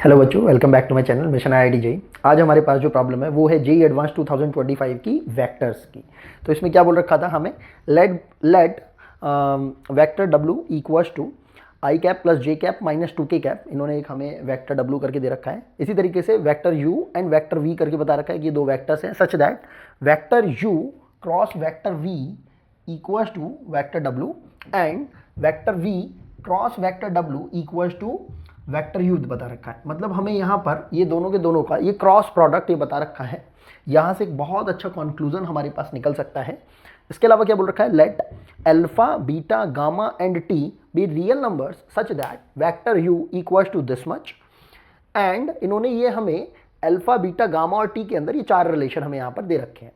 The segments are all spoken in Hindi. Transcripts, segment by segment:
हेलो बच्चों, welcome back to my channel mission IIT JEE. आज हमारे पास जो प्रॉब्लम है वो है जेई एडवांस 2025 की वेक्टर्स की। तो इसमें क्या बोल रखा था हमें, लेट वेक्टर डब्ल्यू equals to i cap plus j cap minus 2 k cap. इन्होंने एक हमें वेक्टर डब्ल्यू करके दे रखा है। इसी तरीके से vector you and vector V करके बता रखा है कि ये दो वेक्टर्स हैं, सच that vector u cross vector v equals to vector W and vector v cross vector डब्ल्यू इक्वल्स टू वेक्टर यू बता रखा है। मतलब हमें यहाँ पर ये दोनों के दोनों का ये क्रॉस प्रोडक्ट ये बता रखा है। यहाँ से एक बहुत अच्छा कंक्लूजन हमारे पास निकल सकता है। इसके अलावा क्या बोल रखा है, let alpha beta gamma and t be real numbers such that vector u equals to this much. And इन्होंने ये हमें अल्फा बीटा गामा और टी के अंदर ये चार रिलेशन हमें यहाँ पर दे रखे हैं।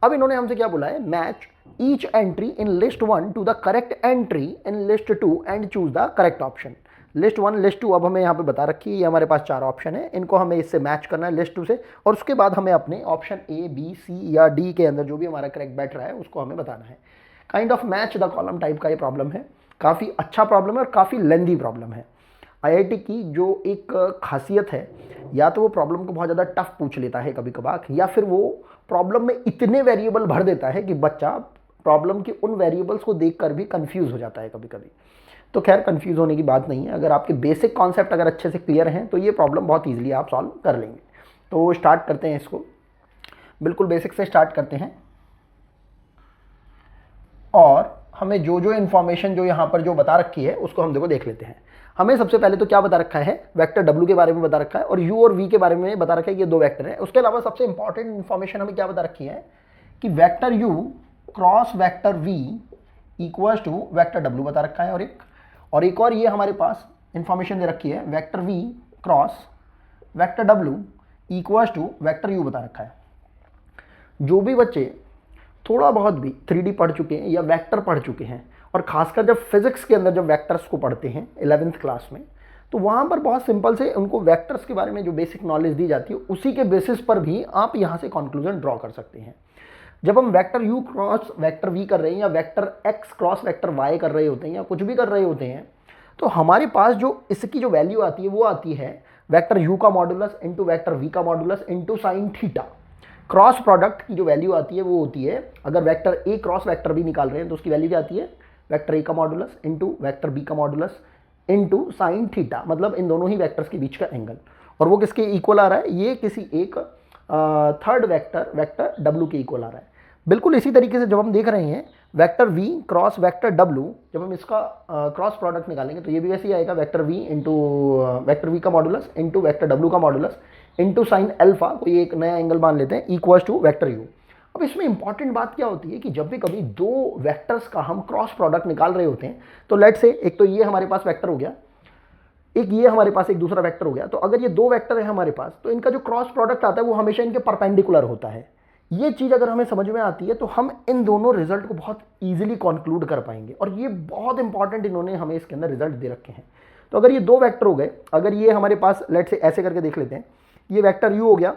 अब इन्होंने हमसे क्या बोला है, match each entry in list 1 to the correct entry in list 2 and choose the correct option. List 1 list 2 अब हमें यहाँ पे बता रखी है, ये हमारे पास चार ऑप्शन है, इनको हमें इससे मैच करना है लिस्ट 2 से, और उसके बाद हमें अपने ऑप्शन ए बी सी या डी के अंदर जो भी हमारा करेक्ट बैठ रहा है उसको हमें बताना है। Kind of match the column type का ये प्रॉब्लम है। काफ़ी अच्छा प्रॉब्लम है और काफ़ी लेंदी प्रॉब्लम है। आईआईटी की जो एक खासियत है, या तो वो प्रॉब्लम को बहुत ज़्यादा टफ पूछ लेता है कभी कभार, या फिर वो प्रॉब्लम में इतने वेरिएबल भर देता है कि बच्चा प्रॉब्लम के उन वेरिएबल्स को देखकर भी कंफ्यूज हो जाता है कभी कभी। तो खैर कंफ्यूज होने की बात नहीं है, अगर आपके बेसिक कॉन्सेप्ट अगर अच्छे से क्लियर हैं तो ये प्रॉब्लम बहुत ईजिली आप सॉल्व कर लेंगे। तो स्टार्ट करते हैं इसको, बिल्कुल बेसिक से स्टार्ट करते हैं। और हमें जो जो इन्फॉर्मेशन जो यहाँ पर जो बता रखी है उसको हम देखो देख लेते हैं। हमें सबसे पहले तो क्या बता रखा है, वेक्टर डब्ल्यू के बारे में बता रखा है और यू और वी के बारे में बता रखा है, ये दो वेक्टर है। उसके अलावा सबसे इंपॉर्टेंट इन्फॉर्मेशन हमें क्या बता रखी है कि vector u cross vector v equals to vector डब्ल्यू बता रखा है। और एक और ये हमारे पास इंफॉर्मेशन दे रखी है, वेक्टर वी क्रॉस वेक्टर डब्ल्यू इक्वल्स टू वेक्टर यू बता रखा है। जो भी बच्चे थोड़ा बहुत भी 3D पढ़ चुके हैं या वेक्टर पढ़ चुके हैं, और खासकर जब फिजिक्स के अंदर जब वेक्टर्स को पढ़ते हैं 11th क्लास में, तो वहाँ पर बहुत सिंपल से उनको वेक्टर्स के बारे में जो बेसिक नॉलेज दी जाती है उसी के बेसिस पर भी आप यहाँ से कंक्लूजन ड्रॉ कर सकते हैं। जब हम vector u cross vector v कर रहे हैं या vector x cross vector y कर रहे होते हैं या कुछ भी कर रहे होते हैं, तो हमारे पास जो इसकी जो वैल्यू आती है वो आती है वेक्टर यू का मॉडुलस इंटू वेक्टर वी का modulus into sine theta. Cross product की जो वैल्यू आती है वो होती है, अगर vector a cross vector b निकाल रहे हैं तो उसकी वैल्यू क्या आती है, वेक्टर ए का मॉडुलस इंटू वेक्टर बी का मॉडुलस इंटू साइन थीटा, मतलब इन दोनों ही वेक्टर्स के बीच का एंगल। और वो किसके इक्वल आ रहा है, ये किसी एक थर्ड वेक्टर डब्ल्यू के इक्वल आ रहा है। बिल्कुल इसी तरीके से जब हम देख रहे हैं vector v cross vector w, जब हम इसका क्रॉस प्रोडक्ट निकालेंगे तो ये भी वैसे ही आएगा, vector v into vector v का मॉडुलस इंटू वेक्टर w का मॉडुलस इंटू साइन अल्फा, कोई एक नया एंगल मान लेते हैं, इक्वल्स टू वेक्टर u। अब इसमें इंपॉर्टेंट बात क्या होती है कि जब भी कभी दो वेक्टर्स का हम क्रॉस प्रोडक्ट निकाल रहे होते हैं, तो लेट से एक तो ये हमारे पास वेक्टर हो गया, एक ये हमारे पास एक दूसरा वेक्टर हो गया, तो अगर ये दो वेक्टर है हमारे पास तो इनका जो क्रॉस प्रोडक्ट आता है वो हमेशा इनके परपेंडिकुलर होता है। ये चीज़ अगर हमें समझ में आती है तो हम इन दोनों रिजल्ट को बहुत इजीली कंक्लूड कर पाएंगे, और ये बहुत इंपॉर्टेंट इन्होंने हमें इसके अंदर रिजल्ट दे रखे हैं। तो अगर ये दो वेक्टर हो गए, अगर ये हमारे पास लेट से ऐसे करके देख लेते हैं, ये वेक्टर यू हो गया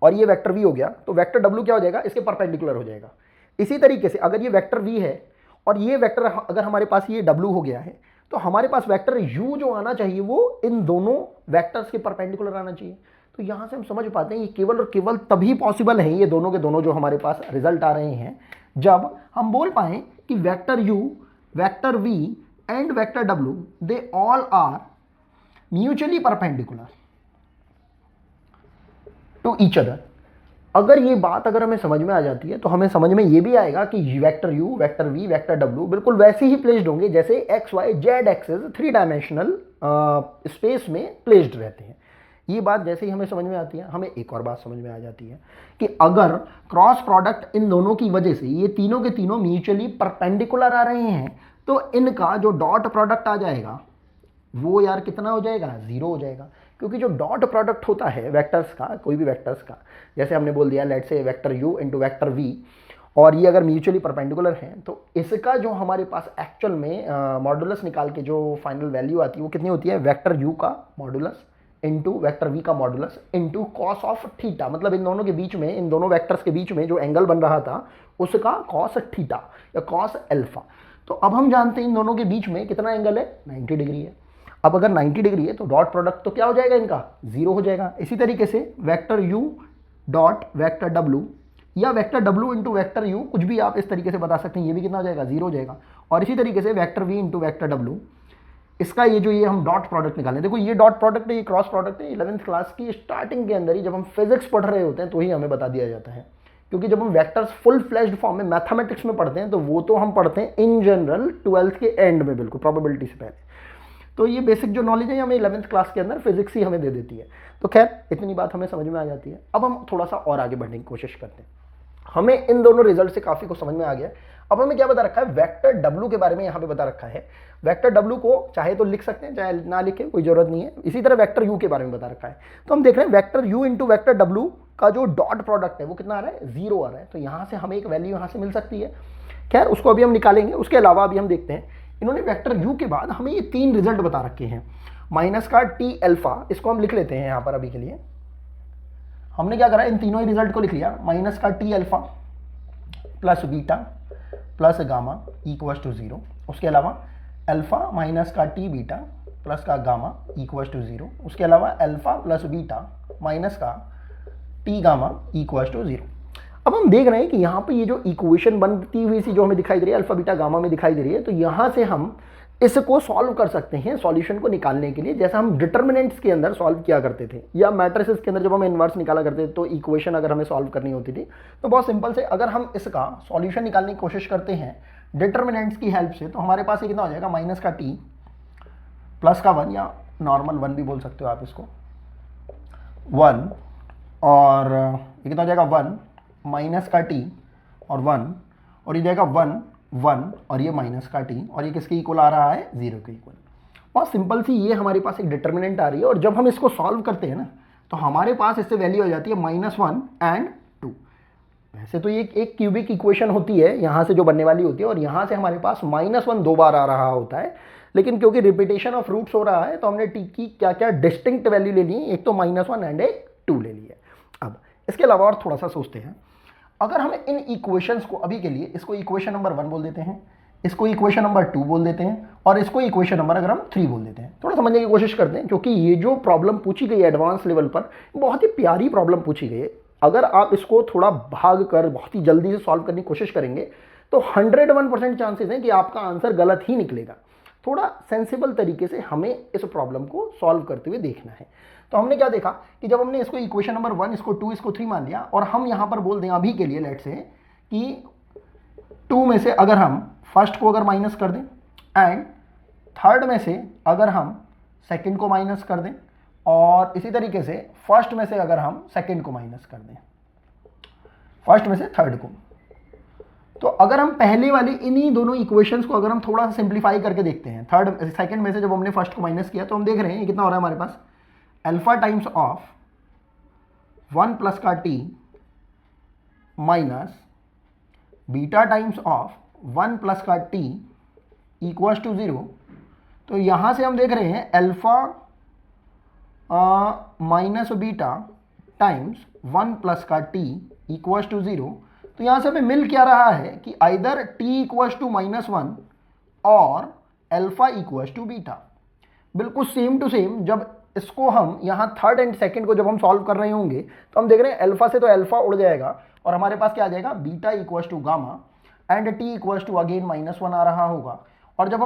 और ये वेक्टर वी हो गया, तो वेक्टर डब्ल्यू क्या हो जाएगा, इसके परपेंडिकुलर हो जाएगा। इसी तरीके से अगर ये वेक्टर वी है और ये वेक्टर अगर हमारे पास ये डब्ल्यू हो गया है, तो हमारे पास वेक्टर यू जो आना चाहिए वो इन दोनों वेक्टर्स के परपेंडिकुलर आना चाहिए। तो यहां से हम समझ पाते हैं ये केवल और केवल तभी पॉसिबल है, ये दोनों के दोनों जो हमारे पास रिजल्ट आ रहे हैं, जब हम बोल पाए कि vector u vector v and vector डब्ल्यू they all are mutually perpendicular to each other. अगर ये बात अगर हमें समझ में आ जाती है तो हमें समझ में ये भी आएगा कि vector u vector v vector डब्ल्यू बिल्कुल वैसे ही प्लेस्ड होंगे जैसे x y z axes 3 dimensional space में प्लेस्ड रहते हैं। ये बात जैसे ही हमें समझ में आती है, हमें एक और बात समझ में आ जाती है कि अगर क्रॉस प्रोडक्ट इन दोनों की वजह से ये तीनों के तीनों म्यूचुअली परपेंडिकुलर आ रहे हैं, तो इनका जो डॉट प्रोडक्ट आ जाएगा वो यार कितना हो जाएगा, 0 हो जाएगा। क्योंकि जो डॉट प्रोडक्ट होता है वेक्टर्स का, कोई भी वेक्टर्स का, जैसे हमने बोल दिया let say vector u into vector v, और ये अगर म्यूचुअली परपेंडिकुलर हैं तो इसका जो हमारे पास एक्चुअल में मॉडुलस निकाल के जो फाइनल वैल्यू आती है वो कितनी होती है, वेक्टर यू का मॉडुलस इंटू वेक्टर वी का modulus into cos of theta, मतलब इन दोनों के बीच में, इन दोनों वेक्टर्स के बीच में जो एंगल बन रहा था उसका कॉस थीटा या कॉस अल्फा। तो अब हम जानते हैं इन दोनों के बीच में कितना एंगल है, 90 डिग्री है। अब अगर 90 डिग्री है तो डॉट प्रोडक्ट तो क्या हो जाएगा, इनका 0 हो जाएगा। इसी तरीके से vector u dot vector w या vector w into vector u, कुछ भी आप इस तरीके से बता सकते हैं, ये भी कितना हो जाएगा, 0 हो जाएगा। और इसी तरीके से vector v into vector w, इसका ये जो ये हम डॉट प्रोडक्ट निकालें, देखो ये डॉट प्रोडक्ट है, ये क्रॉस प्रोडक्ट है, 11th क्लास की स्टार्टिंग के अंदर ही जब हम फिजिक्स पढ़ रहे होते हैं तो ही हमें बता दिया जाता है, क्योंकि जब हम वेक्टर्स फुल फ्लैश्ड फॉर्म में मैथमेटिक्स में पढ़ते हैं तो वो तो हम पढ़ते हैं इन जनरल 12th के एंड में, बिल्कुल प्रोबेबिलिटी से पहले। तो ये बेसिक जो नॉलेज है हमें 11th क्लास के अंदर फिजिक्स ही हमें दे देती है। तो खैर इतनी बात हमें समझ में आ जाती है। अब हम थोड़ा सा और आगे बढ़ने की कोशिश करते हैं। हमें इन दोनों रिजल्ट से काफ़ी कुछ समझ में आ गया। अब हमें क्या बता रखा है, वेक्टर W के बारे में यहाँ पे बता रखा है। वेक्टर W को चाहे तो लिख सकते हैं, चाहे ना लिखे, कोई जरूरत नहीं है। इसी तरह वेक्टर U के बारे में बता रखा है। तो हम देख रहे हैं vector U into vector W का जो डॉट प्रोडक्ट है वो कितना आ रहा है, 0 आ रहा है। तो यहाँ से हमें एक वैल्यू यहाँ से मिल सकती है। खैर उसको अभी हम निकालेंगे। उसके अलावा अभी हम देखते हैं, इन्होंने वेक्टर U के बाद हमें ये 3 रिजल्ट बता रखे हैं। माइनस का T अल्फा, इसको हम लिख लेते हैं यहाँ पर अभी के लिए। हमने क्या करा, इन तीनों ही रिजल्ट को लिख लिया। माइनस का T alpha plus beta plus gamma equal to 0। उसके अलावा अल्फा माइनस का T बीटा प्लस का गामा इक्वल टू 0। उसके अलावा अल्फा प्लस बीटा माइनस का T गामा इक्वल टू 0। अब हम देख रहे हैं कि यहाँ पे ये जो इक्वेशन बनती हुई सी जो हमें दिखाई दे रही है, अल्फा बीटा गामा में दिखाई दे रही है, तो यहाँ से हम इसको सॉल्व कर सकते हैं सॉल्यूशन को निकालने के लिए, जैसा हम डिटर्मिनेंट्स के अंदर सॉल्व किया करते थे, या मैट्रिसेस के अंदर जब हम इनवर्स निकाला करते थे। तो इक्वेशन अगर हमें सॉल्व करनी होती थी तो बहुत सिंपल से अगर हम इसका सॉल्यूशन निकालने की कोशिश करते हैं डिटर्मिनेंट्स की हेल्प से, तो हमारे पास ये कितना हो जाएगा, माइनस का T प्लस का 1, या नॉर्मल 1 भी बोल सकते हो आप इसको, 1, और ये कितना हो जाएगा 1 माइनस का T और 1, और ये जाएगा 1 1 और ये माइनस का T, और ये किसके इक्वल आ रहा है, 0 के इक्वल। बहुत सिंपल सी ये हमारे पास एक डिटर्मिनेंट आ रही है, और जब हम इसको सॉल्व करते हैं ना तो हमारे पास इससे वैल्यू हो जाती है -1 एंड 2। वैसे तो ये एक क्यूबिक इक्वेशन होती है यहाँ से जो बनने वाली होती है, और यहाँ से हमारे पास -1 2 बार आ रहा होता है, लेकिन क्योंकि रिपीटेशन ऑफ रूट्स हो रहा है तो हमने T की क्या क्या डिस्टिंक्ट वैल्यू ले ली है, एक तो -1 एंड एक 2 ले ली है। अब इसके अलावा और थोड़ा सा सोचते हैं, अगर हम इन इक्वेशंस को अभी के लिए इसको इक्वेशन नंबर 1 बोल देते हैं, इसको इक्वेशन नंबर 2 बोल देते हैं, और इसको इक्वेशन नंबर अगर हम 3 बोल देते हैं, थोड़ा समझने की कोशिश करते हैं, क्योंकि ये जो प्रॉब्लम पूछी गई है एडवांस लेवल पर, बहुत ही प्यारी प्रॉब्लम पूछी गई है। अगर आप इसको थोड़ा भाग कर बहुत ही जल्दी से सॉल्व करने की कोशिश करेंगे तो 101% चांसेस हैं कि आपका आंसर गलत ही निकलेगा। थोड़ा सेंसिबल तरीके से हमें इस प्रॉब्लम को सॉल्व करते हुए देखना है। तो हमने क्या देखा कि जब हमने इसको इक्वेशन नंबर 1, इसको 2, इसको 3 मान लिया, और हम यहाँ पर बोल दें अभी के लिए लेट से कि 2 में से अगर हम फर्स्ट को अगर माइनस कर दें, एंड थर्ड में से अगर हम सेकंड को माइनस कर दें, और इसी तरीके से फर्स्ट में से अगर हम सेकंड को माइनस कर दें, फर्स्ट में से थर्ड को, तो अगर हम पहले वाली इन्हीं दोनों इक्वेशंस को अगर हम थोड़ा सा सिंप्लीफाई करके देखते हैं, थर्ड सेकंड में से जब हमने फर्स्ट को माइनस किया तो हम देख रहे हैं ये कितना हो रहा है हमारे पास, अल्फा टाइम्स ऑफ 1 प्लस का T minus beta times of 1 plus का T इक्वल्स टू 0। तो यहाँ से हम देख रहे हैं alpha minus beta times 1 plus का T इक्वल्स टू 0। तो यहाँ से हमें मिल क्या रहा है कि आइदर T इक्वल्स टू -1 और अल्फा इक्वल्स टू बीटा। बिल्कुल सेम टू सेम जब इसको हम यहाँ थर्ड एंड सेकंड को जब हम सॉल्व कर रहे होंगे तो हम देख रहे हैं अल्फा से तो अल्फा उड़ जाएगा और हमारे पास क्या आ जाएगा, beta equals to gamma and T equals to again -1 आ रहा होगा। और जब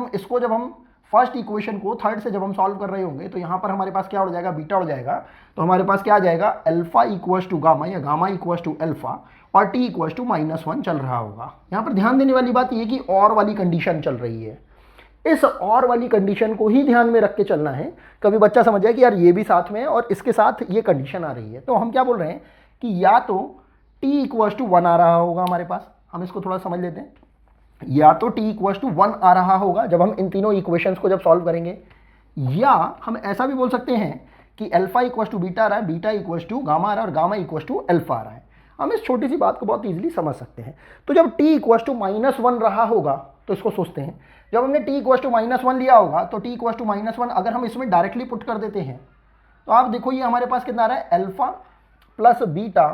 हम फर्स्ट इक्वेशन को थर्ड से जब हम सॉल्व कर रहे होंगे तो यहाँ पर हमारे पास क्या उड़ जाएगा, बीटा उड़ जाएगा। तो हमारे पास क्या आ जाएगा, अल्फा इक्वल्स टू गामा या गामा इक्वल्स टू अल्फा, और T इक्वल्स टू -1 चल रहा होगा। यहाँ पर ध्यान देने वाली बात ये कि और वाली कंडीशन चल रही है, इस और वाली कंडीशन को ही ध्यान में रख के चलना है। कभी बच्चा समझ जाए कि यार ये भी साथ में है और इसके साथ ये कंडीशन आ रही है, तो हम क्या बोल रहे हैं कि या तो T इक्वल्स टू 1 आ रहा होगा हमारे पास, हम इसको थोड़ा समझ लेते हैं, या तो T इक्वल्स टू 1 आ रहा होगा जब हम इन तीनों इक्वेशंस को जब सॉल्व करेंगे, या हम ऐसा भी बोल सकते हैं कि अल्फा इक्वल्स टू बीटा आ रहा है, बीटा इक्वल्स टू गामा आ रहा है और गामा इक्वल्स टू अल्फा आ रहा है। हम इस छोटी सी बात को बहुत ईजिली समझ सकते हैं। तो जब T इक्वल्स टू -1 रहा होगा तो इसको सोचते हैं, जब हमने T इक्वल्स टू -1 लिया होगा तो T इक्वल्स टू -1 अगर हम इसमें डायरेक्टली पुट कर देते हैं तो आप देखो ये हमारे पास कितना आ रहा है, अल्फा प्लस बीटा,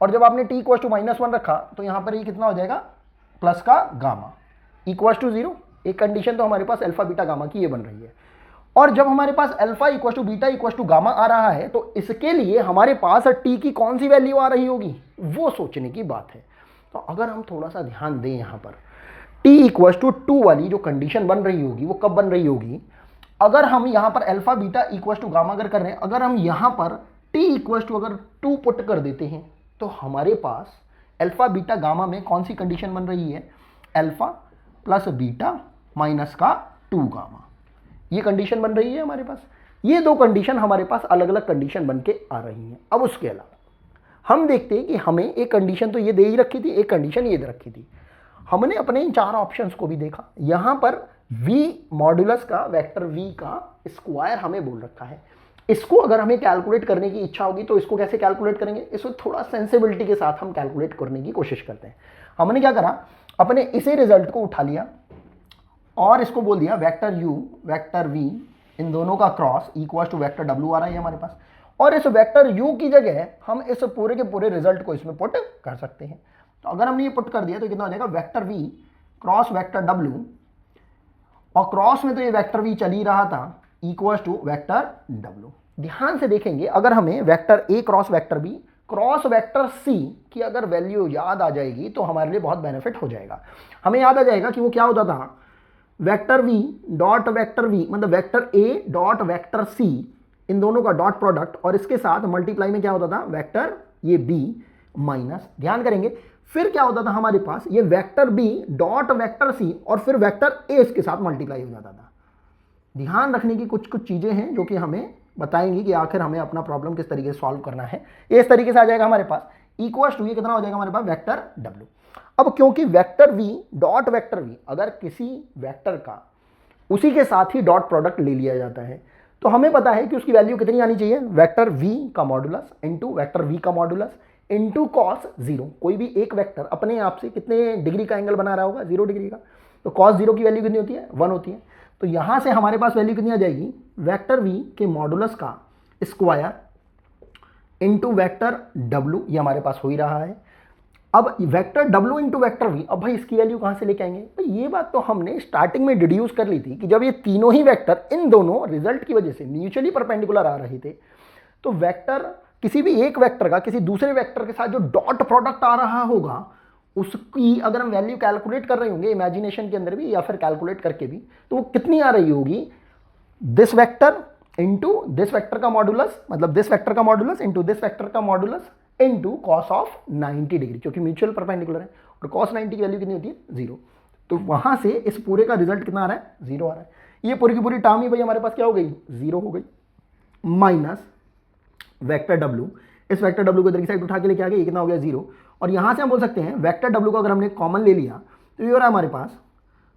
और जब आपने T इक्वल्स टू -1 रखा तो यहाँ पर ये कितना हो जाएगा, प्लस का गामा इक्वल्स टू 0। एक कंडीशन तो हमारे पास अल्फा बीटा गामा की ये बन रही है। और जब हमारे पास alpha equal to beta equal to gamma आ रहा है तो इसके लिए हमारे पास टी की कौन सी वैल्यू आ रही होगी, वो सोचने की बात है। तो अगर हम थोड़ा सा ध्यान दें यहां पर, टी इक्वल टू 2 वाली जो कंडीशन बन रही होगी वो कब बन रही होगी, अगर हम यहां पर alpha beta equal to gamma अगर कर रहे हैं, अगर हम यहां पर टी इक्वल टू अगर 2 पुट कर देते हैं तो हमारे पास अल्फा बीटा गामा में कौन सी कंडीशन बन रही है, अल्फा प्लस बीटा माइनस का 2 गामा, ये कंडीशन बन रही है हमारे पास। ये दो कंडीशन हमारे पास अलग अलग कंडीशन बन के आ रही हैं। अब उसके अलावा हम देखते हैं कि हमें एक कंडीशन तो ये दे ही रखी थी, एक कंडीशन ये दे रखी थी। हमने अपने इन 4 ऑप्शंस को भी देखा, यहां पर v मॉड्यूलस का वेक्टर v का स्क्वायर हमें बोल रखा है। इसको अगर हमें कैलकुलेट करने की इच्छा होगी तो इसको कैसे कैलकुलेट करेंगे, इसको थोड़ा सेंसिबिलिटी के साथ हम कैलकुलेट करने की कोशिश करते हैं। हमने क्या करा, अपने इसी रिजल्ट को उठा लिया और इसको बोल दिया वेक्टर u वेक्टर v, इन दोनों का cross equal to vector w आ रहा है हमारे पास, और इस वेक्टर u की जगह हम इस पूरे के पूरे रिजल्ट को इसमें पुट कर सकते हैं। तो अगर हमने ये पुट कर दिया तो कितना हो जाएगा, vector v cross vector w, और क्रॉस में तो ये वेक्टर v चल ही रहा था, इक्वल टू वेक्टर w। ध्यान से देखेंगे, अगर हमें vector a cross vector b cross vector c की अगर वैल्यू याद आ जाएगी तो हमारे लिए बहुत बेनिफिट हो जाएगा। हमें याद आ जाएगा कि वो क्या होता था, vector v dot vector v मतलब vector a dot vector c, इन दोनों का डॉट प्रोडक्ट, और इसके साथ मल्टीप्लाई में क्या होता था, वेक्टर ये b माइनस, ध्यान करेंगे फिर क्या होता था हमारे पास, ये vector b dot vector c और फिर वेक्टर a इसके साथ मल्टीप्लाई हो जाता था। ध्यान रखने की कुछ कुछ चीजें हैं जो कि हमें बताएंगी कि आखिर हमें अपना प्रॉब्लम किस तरीके से सॉल्व करना है। इस तरीके से आ जाएगा हमारे पास, इक्वल टू ये कितना हो जाएगा हमारे पास, वेक्टर w। अब क्योंकि vector v dot vector v, अगर किसी वेक्टर का उसी के साथ ही डॉट प्रोडक्ट ले लिया जाता है तो हमें पता है कि उसकी वैल्यू कितनी आनी चाहिए, वेक्टर v का मॉडुलस इंटू वेक्टर v का मॉडुलस इंटू कॉस 0। कोई भी एक वेक्टर अपने आप से कितने डिग्री का एंगल बना रहा होगा, 0 डिग्री का, तो कॉस 0 की वैल्यू कितनी होती है, 1 होती है। तो यहां से हमारे पास वैल्यू कितनी आ जाएगी, वेक्टर v के मॉडुलस का स्क्वायर इंटू वेक्टर w, ये हमारे पास हो ही रहा है। अब vector w into vector v, अब भाई इसकी वैल्यू कहां से लेके आएंगे, भाई ये बात तो हमने स्टार्टिंग में डिड्यूस कर ली थी कि जब ये तीनों ही वेक्टर इन दोनों रिजल्ट की वजह से म्यूचुअली परपेंडिकुलर आ रहे थे, तो वेक्टर किसी भी एक वेक्टर का किसी दूसरे वेक्टर के साथ जो डॉट प्रोडक्ट आ रहा होगा उसकी अगर हम वैल्यू कैलकुलेट कर रहे होंगे इमेजिनेशन के अंदर भी या फिर कैलकुलेट करके भी, तो वो कितनी आ रही होगी, this vector into this vector का मॉडुलस, मतलब दिस वेक्टर का मॉडुलस इंटू दिस वेक्टर का modulus into cos of 90 degree, क्योंकि म्यूचुअल परपेंडिकुलर है और कॉस 90 की वैल्यू कितनी होती है, 0। तो वहां से इस पूरे का रिजल्ट कितना आ रहा है, 0 आ रहा है। ये पूरी की पूरी टर्म ही भाई हमारे पास क्या हो गई, 0 हो गई, माइनस वेक्टर w, इस वेक्टर w को इधर की साइड उठा के लेके आ गए, ये कितना हो गया, 0। और यहां से हम बोल सकते हैं वेक्टर w को अगर हमने कॉमन ले लिया तो ये हो रहा है हमारे पास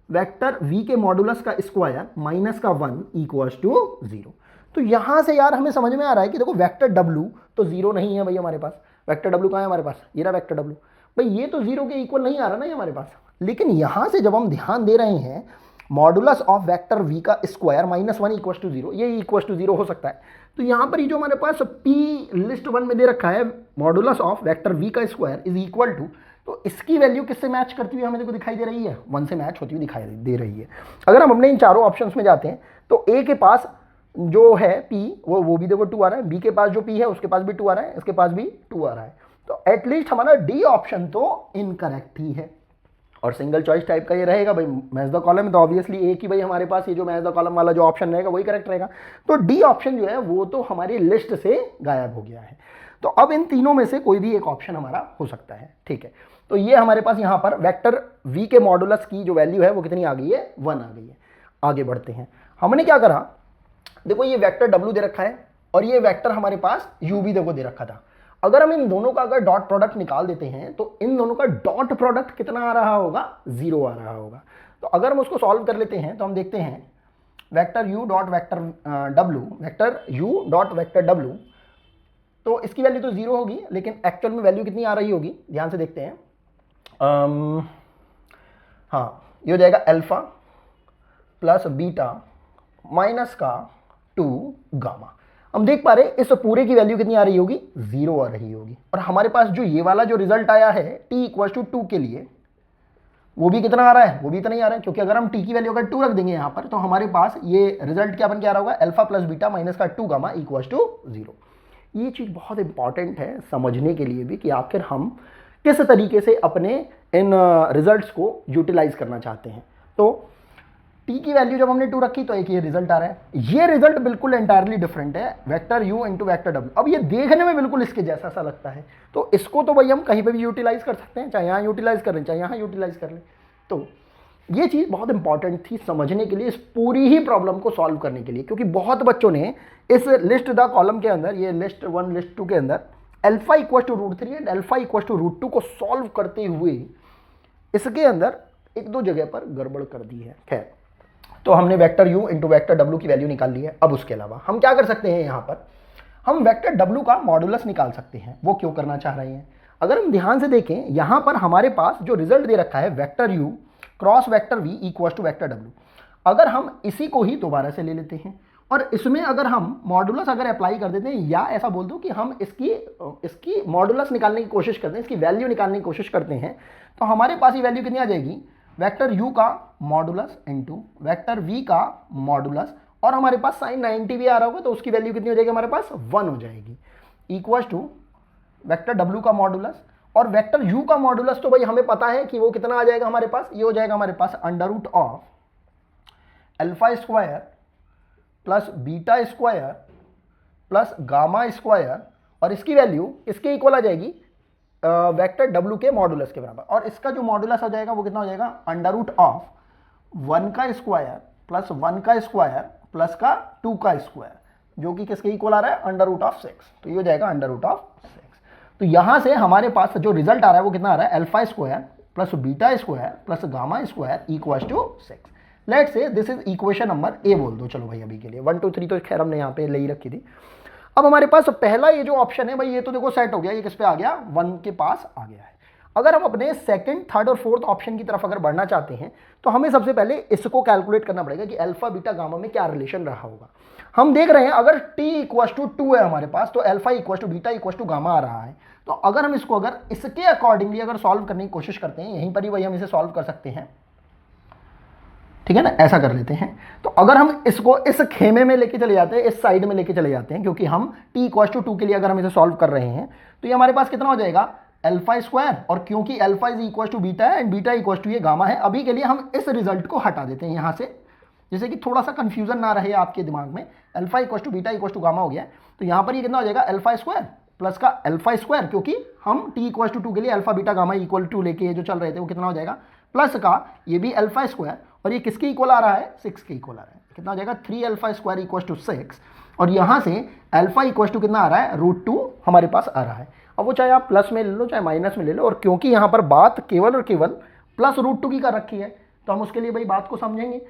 वेक्टर v के मॉडुलस का स्क्वायर माइनस का 1 इक्वल्स टू 0। तो यहां से यार हमें समझ में आ रहा है कि देखो वेक्टर w तो 0 नहीं है भाई हमारे पास, वेक्टर w कहां है हमारे पास, ये रहा वेक्टर w, भाई ये तो 0 के इक्वल नहीं आ रहा ना ये हमारे पास। लेकिन यहां से जब हम ध्यान दे रहे हैं मॉडुलस ऑफ वेक्टर v का स्क्वायर माइनस 1 इक्वल टू 0, ये इक्वल टू 0 हो सकता है, तो यहां पर ये जो हमारे पास p लिस्ट 1 में दे रखा है मॉडुलस ऑफ वेक्टर v का स्क्वायर इज इक्वल टू, तो इसकी वैल्यू किससे मैच करती हुई हमें देखो दिखाई दे रही है, 1 से मैच होती हुई दिखाई दे रही है। अगर हम अपने इन चारों ऑप्शंस में जाते हैं तो a के पास जो है p वो भी देखो 2 आ रहा है, b के पास जो p है उसके पास भी 2 आ रहा है, इसके पास भी 2 आ रहा है, तो एटलीस्ट हमारा डी ऑप्शन तो इनकरेक्ट ही है। और सिंगल चॉइस टाइप का ये रहेगा भाई मैच द कॉलम, तो ऑब्वियसली एक ही भाई हमारे पास ये जो मैच द कॉलम वाला जो ऑप्शन रहेगा वही करेक्ट रहेगा, तो डी ऑप्शन जो है वो तो हमारी लिस्ट से गायब हो गया है। तो अब इन तीनों में से कोई भी एक ऑप्शन हमारा हो सकता है, ठीक है। तो ये हमारे पास यहाँ पर वेक्टर v के मॉडुलस की जो वैल्यू है वो कितनी आ गई है, 1 आ गई है। आगे बढ़ते हैं, हमने क्या करा, देखो ये वेक्टर w दे रखा है और ये वेक्टर हमारे पास u भी देखो दे रखा था। अगर हम इन दोनों का अगर डॉट प्रोडक्ट निकाल देते हैं तो इन दोनों का डॉट प्रोडक्ट कितना आ रहा होगा, 0 आ रहा होगा। तो अगर हम उसको सॉल्व कर लेते हैं तो हम देखते हैं vector u dot vector w, vector u dot vector w, तो इसकी वैल्यू तो 0 होगी, लेकिन एक्चुअल में वैल्यू कितनी आ रही होगी, ध्यान से देखते हैं। हाँ, ये हो जाएगा अल्फा प्लस बीटा माइनस का 2 गामा। हम देख पा रहे हैं इस पूरे की वैल्यू कितनी आ रही होगी, 0 आ रही होगी। और हमारे पास जो ये वाला जो रिजल्ट आया है t इक्वल टू 2 के लिए, वो भी कितना आ रहा है, वो भी इतना ही आ रहा है, क्योंकि अगर हम टी की वैल्यू अगर 2 रख देंगे यहाँ पर तो हमारे पास ये रिजल्ट क्या बन के आ रहा होगा, अल्फा प्लस बीटा माइनस का 2 गामा इक्वल्स टू 0। ये चीज़ बहुत इंपॉर्टेंट है समझने के लिए भी कि आखिर हम किस तरीके से अपने इन रिजल्ट्स को यूटिलाइज करना चाहते हैं। तो टी की वैल्यू जब हमने 2 रखी तो एक ये रिजल्ट आ रहा है, ये रिजल्ट बिल्कुल एंटायरली डिफरेंट है, vector u into vector W. अब ये देखने में बिल्कुल इसके जैसा सा लगता है, तो इसको तो भाई हम कहीं पे भी यूटिलाइज कर सकते हैं, चाहे यहाँ यूटिलाइज कर लें चाहे यहाँ यूटिलाइज कर लें। तो ये चीज़ बहुत इंपॉर्टेंट थी समझने के लिए, इस पूरी ही प्रॉब्लम को सॉल्व करने के लिए, क्योंकि बहुत बच्चों ने इस लिस्ट द कॉलम के अंदर, ये लिस्ट 1 लिस्ट 2 के अंदर alpha equal to √3 and alpha equal to √2 को सॉल्व करते हुए इसके अंदर एक दो जगह पर गड़बड़ कर दी है। खैर, तो हमने vector u into vector w की वैल्यू निकाल ली है। अब उसके अलावा हम क्या कर सकते हैं, यहाँ पर हम वेक्टर w का मॉडुलस निकाल सकते हैं। वो क्यों करना चाह रहे हैं, अगर हम ध्यान से देखें यहाँ पर हमारे पास जो रिजल्ट दे रखा है vector u cross vector v equal to vector w, अगर हम इसी को ही दोबारा से ले लेते हैं और इसमें अगर हम मॉडुलस अगर अप्लाई कर देते हैं, या ऐसा बोल दो कि हम इसकी मॉडुलस निकालने की कोशिश करते हैं, इसकी वैल्यू निकालने की कोशिश करते हैं, तो हमारे पास ये वैल्यू कितनी आ जाएगी, वेक्टर u का मॉडुलस इंटू वेक्टर v का मॉडुलस, और हमारे पास साइन 90 भी आ रहा होगा तो उसकी वैल्यू कितनी हो जाएगी, हमारे पास 1 हो जाएगी, इक्वल टू वेक्टर w का मॉडुलस। और वेक्टर u का मॉडुलस तो भाई हमें पता है कि वो कितना आ जाएगा हमारे पास, ये हो जाएगा हमारे पास under root of alpha square plus beta square plus gamma square, और इसकी वैल्यू इसके इक्वल आ जाएगी वेक्टर w के मॉडुलस के बराबर, और इसका जो मॉडुलस आ जाएगा वो कितना हो जाएगा, अंडर रूट ऑफ 1 का स्क्वायर प्लस 1 का स्क्वायर प्लस का 2 का स्क्वायर, जो कि किसके इक्वल आ रहा है, अंडर रूट ऑफ 6। तो ये हो जाएगा अंडर रूट ऑफ 6। तो यहाँ से हमारे पास जो रिजल्ट आ रहा है वो कितना आ रहा है, alpha square plus beta square plus gamma square equal to 6। Let's say this is equation number A बोल दो, चलो भाई अभी के लिए 1 2 3 तो खैर हमने यहाँ पे ले ही रखी थी। अब हमारे पास पहला ये जो ऑप्शन है भाई, ये तो देखो सेट हो गया, ये किस पे आ गया, 1 के पास आ गया है। अगर हम अपने सेकंड, थर्ड और फोर्थ ऑप्शन की तरफ अगर बढ़ना चाहते हैं तो हमें सबसे पहले इसको कैलकुलेट करना पड़ेगा कि अल्फा बीटा गामा में क्या रिलेशन रहा होगा। हम देख रहे हैं अगर t इक्वल टू 2 है हमारे पास, तो alpha equal to beta equal to gamma आ रहा है। तो अगर हम इसको अगर इसके अकॉर्डिंगली अगर सॉल्व करने की कोशिश करते हैं, यहीं पर ही भाई हम इसे सॉल्व कर सकते हैं, ठीक है ना, ऐसा कर लेते हैं। तो अगर हम इसको इस खेमे में लेके चले जाते हैं, इस साइड में लेके चले जाते हैं, क्योंकि हम t इक्वल टू 2 के लिए अगर हम इसे सॉल्व कर रहे हैं तो ये हमारे पास कितना हो जाएगा, अल्फा स्क्वायर, और क्योंकि alpha is equal to beta है एंड बीटा इक्वल टू ये गामा है, अभी के लिए हम इस रिजल्ट को हटा देते हैं यहाँ से, जैसे कि थोड़ा सा कंफ्यूजन ना रहे आपके दिमाग में। Alpha equal to beta equal to gamma हो गया, तो यहाँ पर ये कितना हो जाएगा, अल्फा स्क्वायर प्लस का अल्फा स्क्वायर, क्योंकि हम t इक्वल टू 2 के लिए alpha beta gamma equal to लेके जो चल रहे थे वो कितना हो जाएगा, प्लस का ये भी अल्फा स्क्वायर, और ये किसके इक्वल आ रहा है, 6 के इक्वल आ रहा है, कितना हो जाएगा 3 अल्फा स्क्वायर इक्वल टू 6, और यहाँ से अल्फा इक्वल टू कितना आ रहा है, √2 हमारे पास आ रहा है। अब वो चाहे आप प्लस में ले लो चाहे माइनस में ले लो, और क्योंकि यहाँ पर बात केवल और केवल प्लस √2 की कर रखी है तो हम उसके लिए भाई बात को समझेंगे।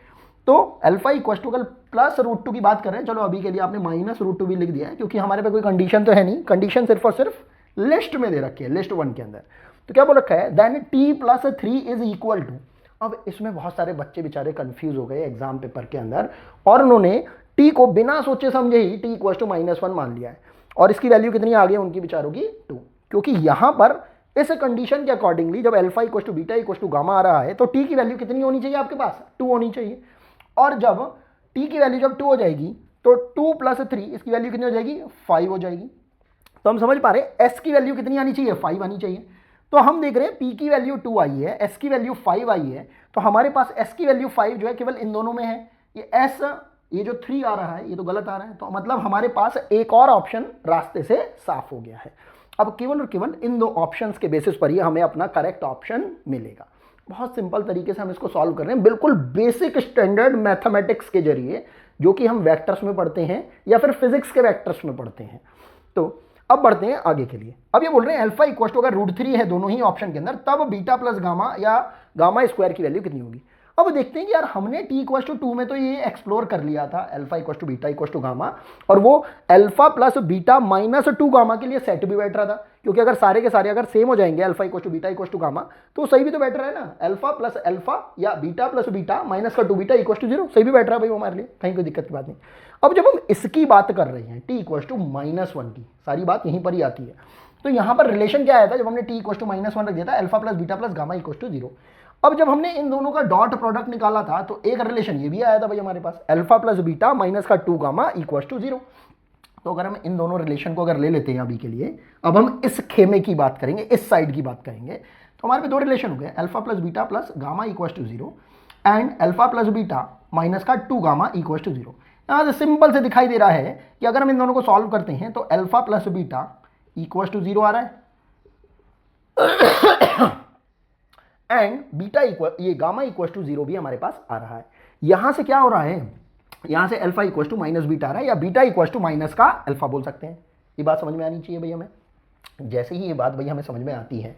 तो अल्फा इक्वल टू, अगर प्लस √2 की बात कर रहे हैं, चलो अभी के लिए आपने माइनस √2 भी लिख दिया है, क्योंकि हमारे पे कोई कंडीशन तो है नहीं, कंडीशन सिर्फ और सिर्फ लिस्ट में दे रखी है, लिस्ट 1 के अंदर। तो क्या बोल रखा है, then t plus 3 is equal to. अब इसमें बहुत सारे बच्चे बेचारे कंफ्यूज हो गए एग्जाम पेपर के अंदर, और उन्होंने t को बिना सोचे समझे ही t इक्वल टू -1 मान लिया है, और इसकी वैल्यू कितनी आ गई उनकी बेचारों की 2, क्योंकि यहाँ पर इस कंडीशन के अकॉर्डिंगली जब alpha equal to beta equal to gamma आ रहा है तो t की वैल्यू कितनी होनी चाहिए आपके पास, 2 होनी चाहिए, और जब t की वैल्यू जब 2 हो जाएगी तो 2 प्लस 3 इसकी वैल्यू कितनी हो जाएगी, 5 हो जाएगी। तो हम समझ पा रहे हैं s की वैल्यू कितनी आनी चाहिए, 5 आनी चाहिए। तो हम देख रहे हैं p की वैल्यू 2 आई है, s की वैल्यू 5 आई है, तो हमारे पास s की वैल्यू 5 जो है केवल इन दोनों में है, ये s ये जो 3 आ रहा है ये तो गलत आ रहा है, तो मतलब हमारे पास एक और ऑप्शन रास्ते से साफ हो गया है। अब केवल और केवल इन दो ऑप्शंस के बेसिस पर ही हमें अपना करेक्ट ऑप्शन मिलेगा। बहुत सिंपल तरीके से हम इसको सॉल्व कर रहे हैं, बिल्कुल बेसिक स्टैंडर्ड मैथमेटिक्स के जरिए, जो कि हम वेक्टर्स में पढ़ते हैं या फिर फिजिक्स के वेक्टर्स में पढ़ते हैं। तो अब बढ़ते हैं आगे के लिए। अब ये बोल रहे हैं अल्फा इक्वल टू अगर √3 है दोनों ही ऑप्शन के अंदर, तब बीटा प्लस गामा या गामा स्क्वायर की वैल्यू कितनी होगी। अब देखते हैं कि यार हमने t इक्वल टू 2 में तो ये एक्सप्लोर कर लिया था, alpha equal to beta equal to gamma, और वो अल्फा प्लस बीटा -2 गामा के लिए सेट भी बैठ रहा था, क्योंकि अगर सारे के सारे अगर सेम हो जाएंगे alpha equal to beta equal to gamma तो सही भी तो बैठ रहा है ना, अल्फा प्लस अल्फा या बीटा प्लस बीटा माइनस का 2 बीटा इक्वल टू 0 सही भी बैठ रहा है भाई, वो हमारे लिए कहीं कोई दिक्कत की बात नहीं। अब जब हम इसकी बात कर रहे हैं t इक्वल टू -1 की, सारी बात यहीं पर ही आती है। तो यहाँ पर रिलेशन क्या आया था, जब हमने t इक्वल टू -1 रख दिया था, alpha plus beta plus gamma equal to 0। अब जब हमने इन दोनों का डॉट प्रोडक्ट निकाला था तो एक रिलेशन ये भी आया था भाई हमारे पास, अल्फा प्लस बीटा माइनस का 2 गामा इक्वल टू 0। तो अगर हम इन दोनों रिलेशन को अगर ले लेते हैं अभी के लिए, अब हम इस खेमे की बात करेंगे, इस साइड की बात करेंगे, तो हमारे पे दो रिलेशन हो गए, alpha plus beta plus gamma equal to 0 and alpha plus beta minus का 2 गामा इक्वल टू 0। यहाँ से सिंपल से दिखाई दे रहा है कि अगर हम इन दोनों को सॉल्व करते हैं तो alpha plus beta equal to 0 आ रहा है एंड बीटा इक्वल, ये गामा इक्वल टू 0 भी हमारे पास आ रहा है। यहां से क्या हो रहा है, यहां से alpha equal to minus beta आ रहा है, या बीटा इक्वल टू माइनस का अल्फा बोल सकते हैं। ये बात समझ में आनी चाहिए भैया हमें। जैसे ही ये बात भैया हमें समझ में आती है,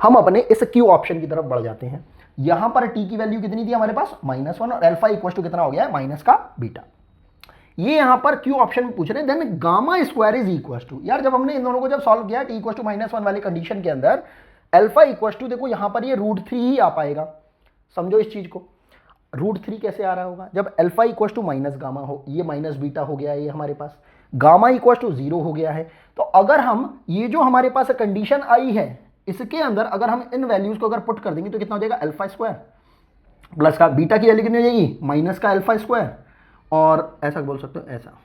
हम अपने इस क्यू ऑप्शन की तरफ बढ़ जाते हैं। यहां पर टी की वैल्यू कितनी थी हमारे पास, -1, और अल्फा इक्वल टू कितना हो गया है, माइनस का बीटा। ये यहां पर क्यू ऑप्शन में पूछ रहे हैं, then gamma square is equal to, यार जब हमने इन दोनों को जब सॉल्व किया टी इक्वल टू -1 वाली कंडीशन के अंदर, अल्फा इक्वल टू देखो यहां पर ये √3 ही आ पाएगा। समझो इस चीज को, √3 कैसे आ रहा होगा, जब alpha equal to minus gamma हो, ये माइनस बीटा हो गया है, ये हमारे पास गामा इक्वल टू 0 हो गया है। तो अगर हम ये जो हमारे पास कंडीशन आई है इसके अंदर अगर हम इन वैल्यूज को अगर पुट कर देंगे तो कितना हो जाएगा, अल्फा स्क्वायर प्लस का बीटा की वैल्यू कितनी हो जाएगी, माइनस का अल्फा स्क्वायर, और ऐसा बोल सकते हो ऐसा,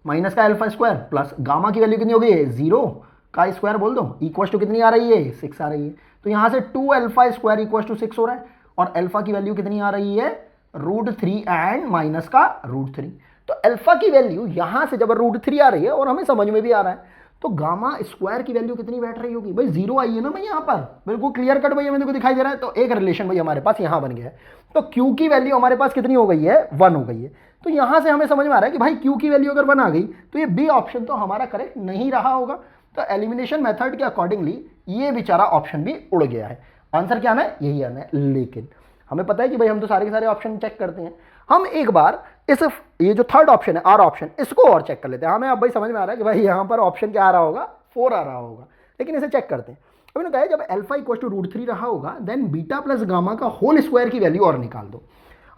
माइनस का अल्फा स्क्वायर प्लस गामा की वैल्यू कितनी हो गई है, 0 का स्क्वायर बोल दो, इक्वल टू कितनी आ रही है, 6 आ रही है। तो यहां से 2 अल्फा स्क्वायर इक्वल टू 6 हो रहा है, और अल्फा की वैल्यू कितनी आ रही है, √3 एंड माइनस का √3। तो अल्फा की वैल्यू यहां से जब √3 आ रही है और हमें समझ में भी आ रहा है, तो गामा स्क्वायर की वैल्यू कितनी बैठ रही होगी भाई, 0 आई है ना भाई यहाँ पर, बिल्कुल क्लियर कट भाई मेरे को दिखाई दे रहा है। तो एक रिलेशन भाई हमारे पास यहाँ बन गया है। तो Q की वैल्यू हमारे पास कितनी हो गई है, 1 हो गई है। तो यहां से हमें समझ में आ रहा है कि भाई Q की वैल्यू अगर 1 आ गई तो ये बी ऑप्शन तो हमारा करेक्ट नहीं रहा होगा। तो एलिमिनेशन मेथड के अकॉर्डिंगली ये बेचारा ऑप्शन भी उड़ गया है। आंसर क्या आना है, यही आना है। लेकिन हमें पता है कि भाई हम तो सारे के सारे ऑप्शन चेक करते हैं, हम एक बार इस ये जो थर्ड ऑप्शन है आर ऑप्शन, इसको और चेक कर लेते हैं। हमें अब भाई समझ में आ रहा है कि भाई यहाँ पर ऑप्शन क्या आ रहा होगा, 4 आ रहा होगा, लेकिन इसे चेक करते हैं। अभी ने कहा है जब अल्फा इक्वल टू √3 रहा होगा, देन बीटा प्लस गामा का होल स्क्वायर की वैल्यू और निकाल दो।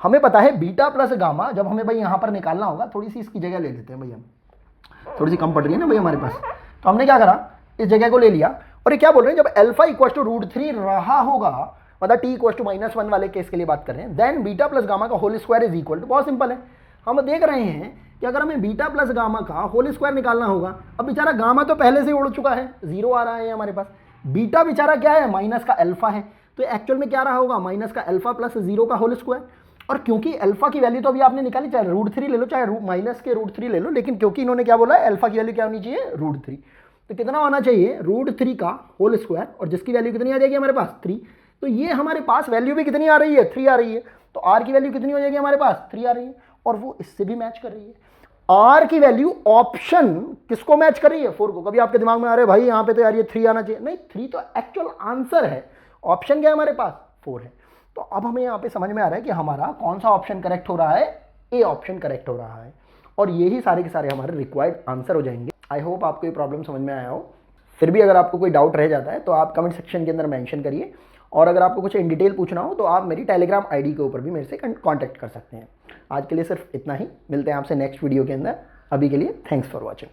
हमें पता है बीटा प्लस गामा जब हमें भाई यहाँ पर निकालना होगा, थोड़ी सी इसकी जगह ले लेते हैं भाई, हम थोड़ी सी कम पड़ रही है ना भाई हमारे पास, तो हमने क्या करा, इस जगह को ले लिया। और ये क्या बोल रहे हैं, जब अल्फा इक्वल टू √3 रहा होगा, मतलब टी इक्वल टू -1 वाले केस के लिए बात कर रहे हैं, देन बीटा प्लस गामा का whole square is equal to, बहुत सिंपल है। हम देख रहे हैं कि अगर हमें बीटा प्लस गामा का होल स्क्वायर निकालना होगा, अब बेचारा गामा तो पहले से ही उड़ चुका है, 0 आ रहा है हमारे पास, बीटा बेचारा क्या है, माइनस का अल्फा है, तो एक्चुअल में क्या रहा होगा, माइनस का अल्फा प्लस 0 का होल स्क्वायर। और क्योंकि अल्फा की वैल्यू तो अभी आपने निकाली, चाहे √3 ले लो चाहे माइनस के √3 ले लो, लेकिन क्योंकि इन्होंने क्या बोला है, अल्फा की वैल्यू क्या होनी चाहिए, √3, तो कितना होना चाहिए, √3 का होल स्क्वायर, और जिसकी वैल्यू कितनी आ जाएगी हमारे पास, 3। तो ये हमारे पास वैल्यू भी कितनी आ रही है, 3 आ रही है। तो आर की वैल्यू कितनी हो जाएगी हमारे पास, 3 आ रही है, और वो इससे भी मैच कर रही है। आर की वैल्यू ऑप्शन किसको मैच कर रही है, 4 को। कभी आपके दिमाग में आ रहे भाई यहाँ पे तो यार ये 3 आना चाहिए, नहीं, 3 तो एक्चुअल आंसर है, ऑप्शन क्या है हमारे पास, 4 है। तो अब हमें यहाँ पे समझ में आ रहा है कि हमारा कौन सा ऑप्शन करेक्ट हो रहा है, ए ऑप्शन करेक्ट हो रहा है, और यही सारे के सारे हमारे रिक्वायर्ड आंसर हो जाएंगे। आई होप आपको ये प्रॉब्लम समझ में आया हो। फिर भी अगर आपको कोई डाउट रह जाता है तो आप कमेंट सेक्शन के अंदर मेंशन करिए, और अगर आपको कुछ इन डिटेल पूछना हो तो आप मेरी टेलीग्राम आईडी के ऊपर भी मेरे से कांटेक्ट कर सकते हैं। आज के लिए सिर्फ इतना ही, मिलते हैं आपसे नेक्स्ट वीडियो के अंदर। अभी के लिए थैंक्स फॉर वॉचिंग।